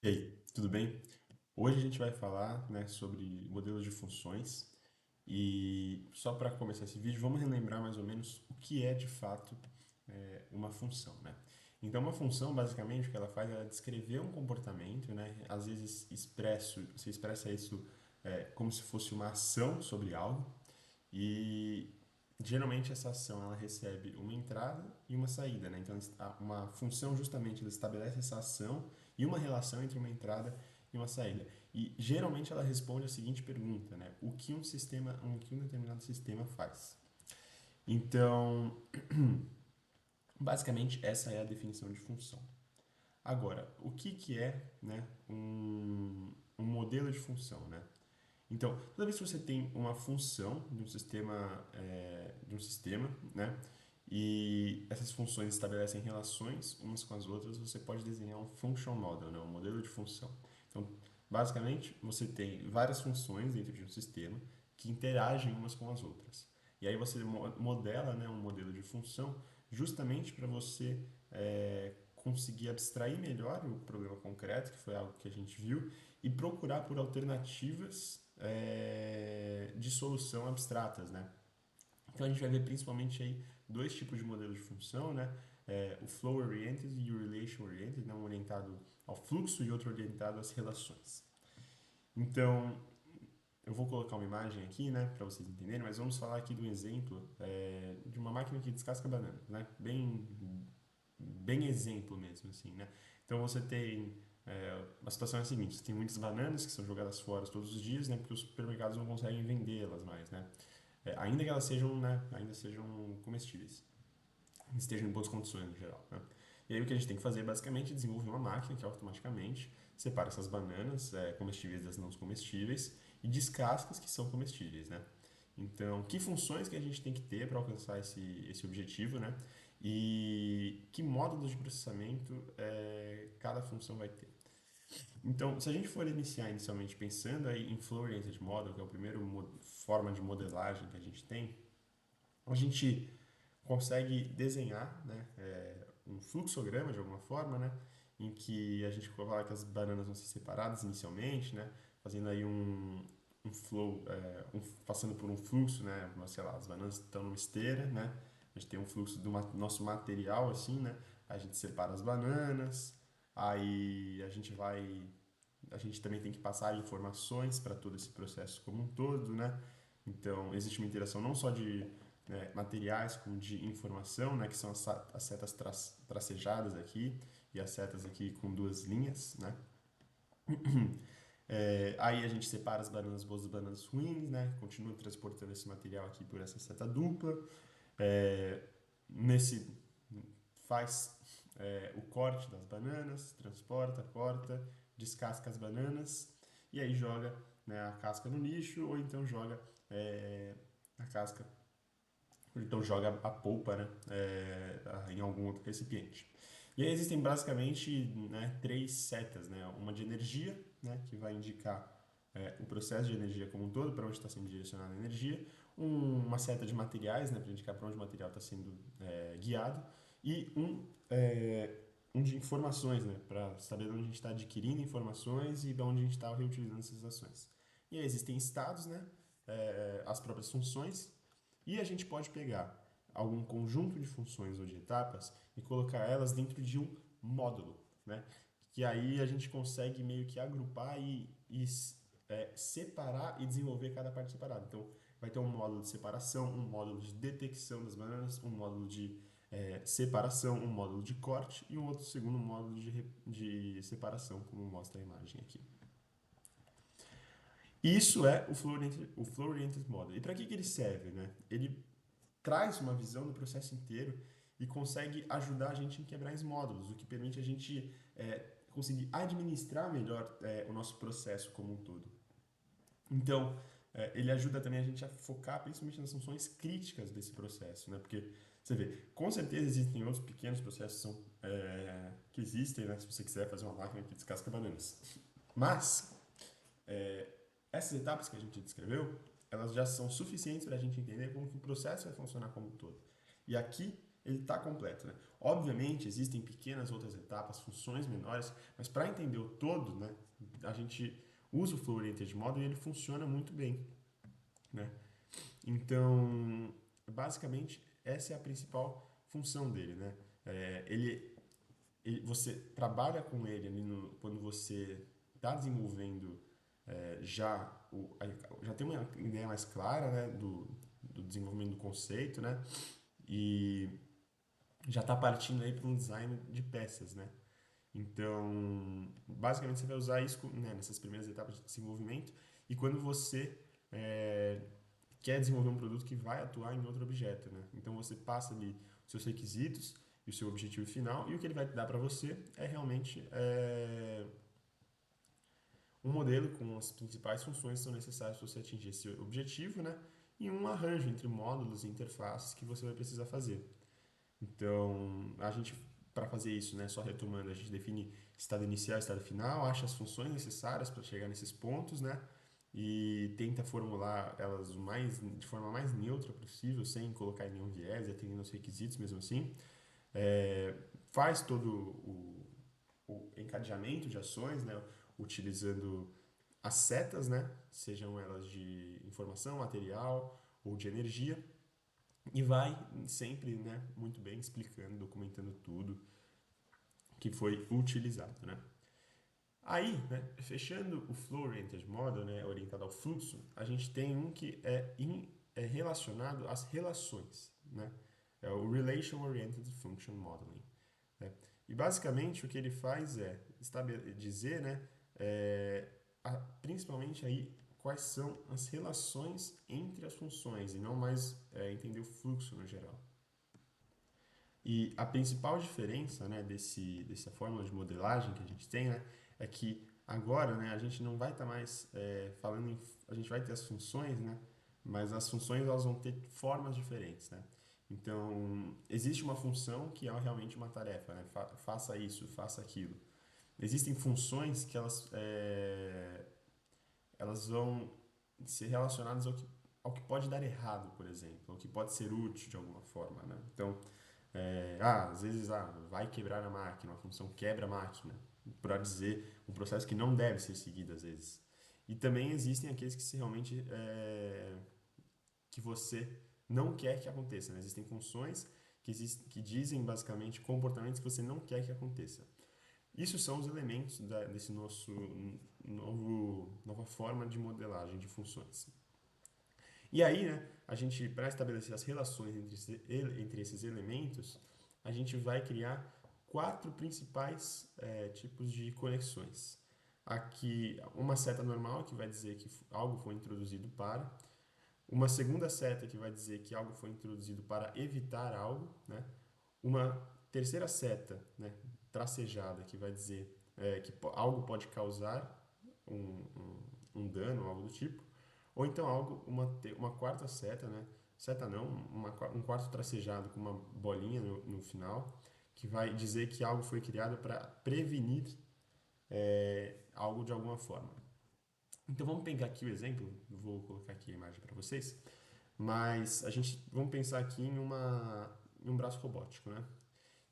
E aí, tudo bem? Hoje a gente vai falar, né, sobre modelos de funções e só para começar esse vídeo, vamos relembrar mais ou menos o que é de fato uma função, né? Então, uma função, basicamente, o que ela faz é descrever um comportamento, né? Às vezes você expressa isso como se fosse uma ação sobre algo e geralmente essa ação ela recebe uma entrada e uma saída, né? Então, uma função justamente ela estabelece essa ação e uma relação entre uma entrada e uma saída. E geralmente ela responde a seguinte pergunta, né? O que um determinado sistema faz? Então, basicamente essa é a definição de função. Agora, o que que é, né, um modelo de função, né? Então, toda vez que você tem uma função de um sistema, né, e essas funções estabelecem relações umas com as outras, você pode desenhar um function model, né, um modelo de função. Então, basicamente, você tem várias funções dentro de um sistema que interagem umas com as outras. E aí você modela, né, um modelo de função justamente para você conseguir abstrair melhor o problema concreto, que foi algo que a gente viu, e procurar por alternativas de solução abstratas, né? Então a gente vai ver principalmente aí dois tipos de modelos de função, né? O flow oriented e o relation oriented, né? Um orientado ao fluxo e outro orientado às relações. Então eu vou colocar uma imagem aqui, né, para vocês entenderem, mas vamos falar aqui de um exemplo de uma máquina que descasca bananas, né? Bem exemplo mesmo, assim, né? Então você tem a situação é a seguinte: você tem muitas bananas que são jogadas fora todos os dias, né? Porque os supermercados não conseguem vendê-las mais, né? Ainda que elas sejam, né? Ainda sejam comestíveis, estejam em boas condições no geral, né? E aí o que a gente tem que fazer é basicamente desenvolver uma máquina que automaticamente separa essas bananas comestíveis das não comestíveis e descasca as que são comestíveis, né? Então, que funções que a gente tem que ter para alcançar esse objetivo, né? E que módulos de processamento cada função vai ter. Então, se a gente for iniciar inicialmente pensando aí em Flow Oriented Model, que é a primeira forma de modelagem que a gente tem, a gente consegue desenhar, né, um fluxograma de alguma forma, né, em que a gente coloca que as bananas vão ser separadas inicialmente, né, fazendo aí um flow, passando por um fluxo, né, sei lá, as bananas estão numa esteira, né, a gente tem um fluxo do nosso material assim, né, a gente separa as bananas, aí a gente também tem que passar informações para todo esse processo como um todo, né? Então, existe uma interação não só de materiais, como de informação, né? Que são as setas tracejadas aqui e as setas aqui com duas linhas, né? Aí a gente separa as bananas boas das bananas ruins, né? Continua transportando esse material aqui por essa seta dupla. É, nesse faz o corte das bananas, transporta, corta, descasca as bananas e aí joga, né, a casca no lixo ou então joga a casca, ou então joga a polpa, né, em algum outro recipiente. E aí existem basicamente, né, três setas, né, uma de energia, né, que vai indicar o processo de energia como um todo, para onde está sendo direcionada a energia, uma seta de materiais, né, para indicar para onde o material está sendo guiado, e um de informações, né, para saber de onde a gente está adquirindo informações e de onde a gente está reutilizando essas ações. E aí existem estados, né, as próprias funções, e a gente pode pegar algum conjunto de funções ou de etapas e colocar elas dentro de um módulo, né? Que aí a gente consegue meio que agrupar e separar e desenvolver cada parte separada. Então, vai ter um módulo de separação, um módulo de detecção das bananas, um módulo de separação, um módulo de corte e um outro segundo módulo de separação, como mostra a imagem aqui. Isso é o Flow Oriented Model. E para que ele serve, né? Ele traz uma visão do processo inteiro e consegue ajudar a gente em quebrar em módulos, o que permite a gente conseguir administrar melhor o nosso processo como um todo. Então, ele ajuda também a gente a focar principalmente nas funções críticas desse processo, né? Porque você vê, com certeza existem outros pequenos processos que existem, né? Se você quiser fazer uma máquina que descasca bananas. Mas essas etapas que a gente descreveu, elas já são suficientes para a gente entender como que o processo vai funcionar como um todo. E aqui ele está completo, né? Obviamente, existem pequenas outras etapas, funções menores, mas para entender o todo, né, a gente usa o Flow Oriented Model e ele funciona muito bem, né? Então, basicamente, essa é a principal função dele, né? Você trabalha com ele ali quando você está desenvolvendo já tem uma ideia mais clara, né, do desenvolvimento do conceito, né? E já está partindo aí para um design de peças, né? Então, basicamente você vai usar isso, né, nessas primeiras etapas de desenvolvimento e quando você é, quer desenvolver um produto que vai atuar em outro objeto, né? Então você passa ali os seus requisitos e o seu objetivo final e o que ele vai dar para você é realmente um modelo com as principais funções que são necessárias para você atingir esse objetivo, né? E um arranjo entre módulos e interfaces que você vai precisar fazer. Então, para fazer isso, né, só retomando, a gente define estado inicial e estado final, acha as funções necessárias para chegar nesses pontos, né, e tenta formular elas de forma mais neutra possível, sem colocar nenhum viés, atendendo aos requisitos mesmo assim. Faz todo o encadeamento de ações, né, utilizando as setas, né, sejam elas de informação, material ou de energia, e vai sempre, né, muito bem explicando, documentando tudo que foi utilizado, né? Aí, né, fechando o Flow Oriented Model, né, orientado ao fluxo, a gente tem um que é relacionado às relações, né? É o Relation Oriented Function Modeling, né? E basicamente o que ele faz é dizer, né, principalmente aí quais são as relações entre as funções e não mais entender o fluxo no geral. E a principal diferença, né, dessa fórmula de modelagem que a gente tem, né, é que agora, né, a gente não vai estar mais a gente vai ter as funções, né, mas as funções elas vão ter formas diferentes, né. Então, existe uma função que é realmente uma tarefa, né, faça isso, faça aquilo. Existem funções que elas vão ser relacionadas ao que pode dar errado, por exemplo, ao que pode ser útil de alguma forma, né. Então, às vezes vai quebrar a máquina, uma função quebra a máquina, para dizer um processo que não deve ser seguido às vezes. E também existem aqueles que se realmente que você não quer que aconteça, né? Existem funções que dizem basicamente comportamentos que você não quer que aconteça. Isso são os elementos desse nosso nova forma de modelagem de funções. E aí, né, a gente, para estabelecer as relações entre esses elementos, a gente vai criar quatro principais tipos de conexões. Aqui, uma seta normal, que vai dizer que algo foi introduzido para. Uma segunda seta, que vai dizer que algo foi introduzido para evitar algo, né? Uma terceira seta, né, tracejada, que vai dizer que algo pode causar um, um dano, algo do tipo. Ou então uma quarta seta, né? Seta não, um quarto tracejado com uma bolinha no final, que vai dizer que algo foi criado para prevenir algo de alguma forma. Então vamos pegar aqui o exemplo, vou colocar aqui a imagem para vocês, mas vamos pensar aqui em um braço robótico, né?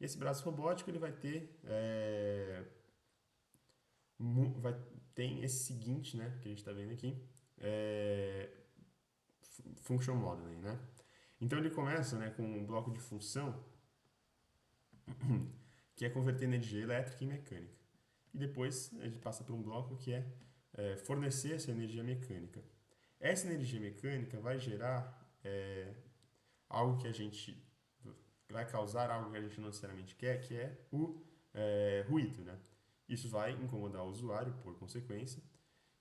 E esse braço robótico ele vai ter vai, tem esse seguinte, né, que a gente está vendo aqui, é, function modeling, né? Então ele começa, né, com um bloco de função que é converter energia elétrica em mecânica. E depois ele passa por um bloco que é fornecer essa energia mecânica. Essa energia mecânica vai gerar algo que a gente vai causar algo que a gente não necessariamente quer, que é o ruído, né? Isso vai incomodar o usuário por consequência.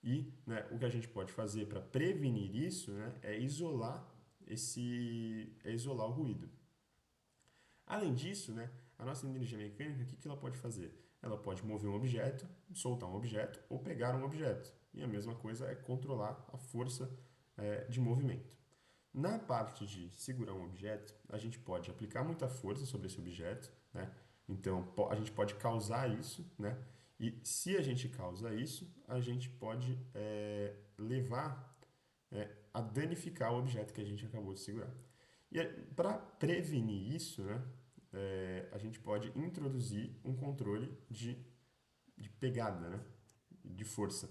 E, né, o que a gente pode fazer para prevenir isso, né, é isolar o ruído. Além disso, né, a nossa energia mecânica, o que ela pode fazer? Ela pode mover um objeto, soltar um objeto ou pegar um objeto. E a mesma coisa é controlar a força de movimento. Na parte de segurar um objeto, a gente pode aplicar muita força sobre esse objeto, né? Então a gente pode causar isso, né? E se a gente causa isso, a gente pode levar a danificar o objeto que a gente acabou de segurar. E para prevenir isso, né? a gente pode introduzir um controle de pegada, né? De força.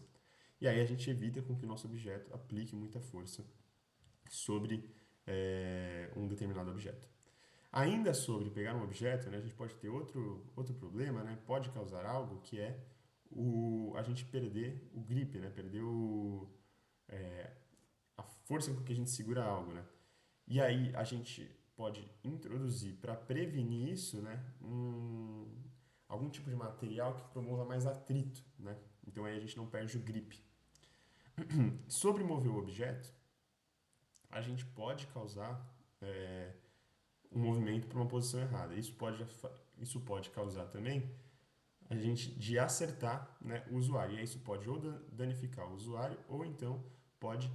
E aí a gente evita com que o nosso objeto aplique muita força sobre um determinado objeto. Ainda sobre pegar um objeto, né, a gente pode ter outro problema, né, pode causar algo que é a gente perder o grip, né, perder a força com que a gente segura algo. Né? E aí a gente pode introduzir para prevenir isso, né, algum tipo de material que promova mais atrito. Né? Então aí a gente não perde o grip. Sobre mover o objeto, a gente pode causar um movimento para uma posição errada. Isso pode causar também a gente de acertar, né, o usuário. E aí isso pode ou danificar o usuário ou então pode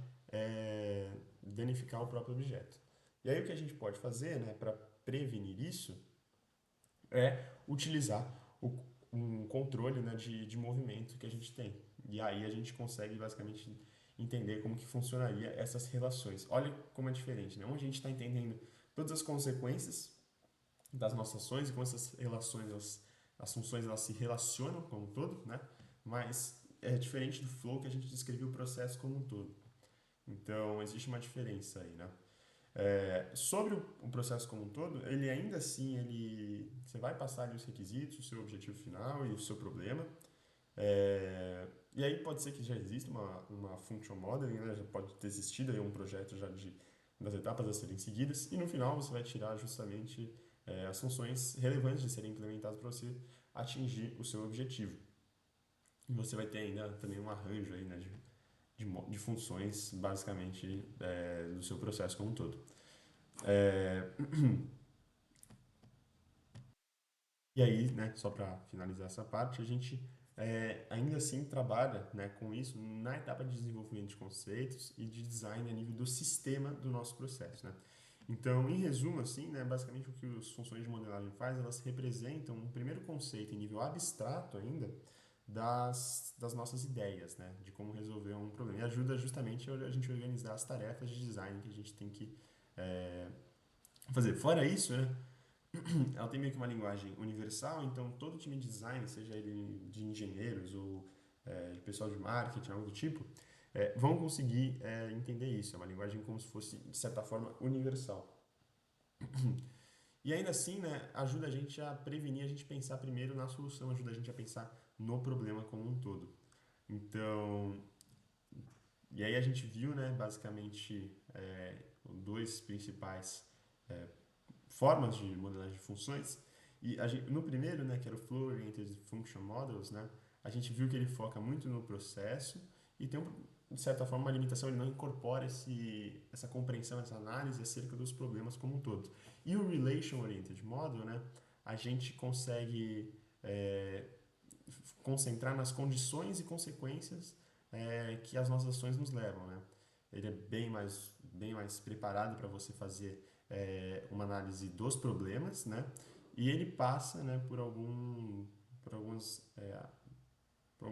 danificar o próprio objeto. E aí o que a gente pode fazer, né, para prevenir isso é utilizar um controle, né, de movimento que a gente tem. E aí a gente consegue basicamente entender como que funcionaria essas relações. Olha como é diferente, né? Onde a gente está entendendo todas as consequências das nossas ações e como essas relações, as funções elas se relacionam como um todo, né? Mas é diferente do flow que a gente descreveu o processo como um todo. Então existe uma diferença aí, né? Sobre o processo como um todo, ele ainda assim, você vai passar ali os requisitos, o seu objetivo final e o seu problema. E aí pode ser que já exista uma function modeling, né? Já pode ter existido aí um projeto já das etapas a serem seguidas e no final você vai tirar justamente as funções relevantes de serem implementadas para você atingir o seu objetivo. E você vai ter ainda também um arranjo aí, né, de funções basicamente do seu processo como um todo. É, E aí, né, só para finalizar essa parte, a gente ainda assim trabalha, né, com isso na etapa de desenvolvimento de conceitos e de design a nível do sistema do nosso processo, né? Então, em resumo, assim, né, basicamente o que as funções de modelagem faz, elas representam um primeiro conceito em nível abstrato ainda das nossas ideias, né, de como resolver um problema. E ajuda justamente a gente organizar as tarefas de design que a gente tem que fazer. Fora isso, né, ela tem meio que uma linguagem universal, então todo time de design, seja ele de engenheiros ou de pessoal de marketing, algo do tipo, vão conseguir entender isso. É uma linguagem como se fosse, de certa forma, universal. E ainda assim, né, ajuda a gente a prevenir, a gente pensar primeiro na solução, ajuda a gente a pensar no problema como um todo. Então, e aí a gente viu, né, basicamente, dois principais formas de modelagem de funções. E no primeiro, né, que era o Flow Oriented Function Models, né, a gente viu que ele foca muito no processo e tem, de certa forma, uma limitação, ele não incorpora essa compreensão, essa análise acerca dos problemas como um todo. E o Relation Oriented Model, né, a gente consegue concentrar nas condições e consequências que as nossas ações nos levam, né? Ele é bem mais preparado para você fazer uma análise dos problemas, né? E ele passa, né, por algumas, por,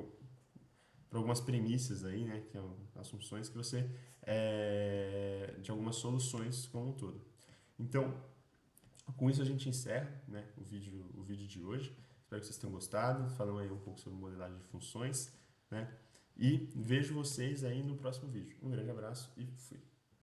por algumas premissas aí, né, que são assumpções que você de algumas soluções como um todo. Então, com isso a gente encerra, né, o vídeo de hoje. Espero que vocês tenham gostado. Falamos aí um pouco sobre modelagem de funções, né? E vejo vocês aí no próximo vídeo. Um grande abraço e fui.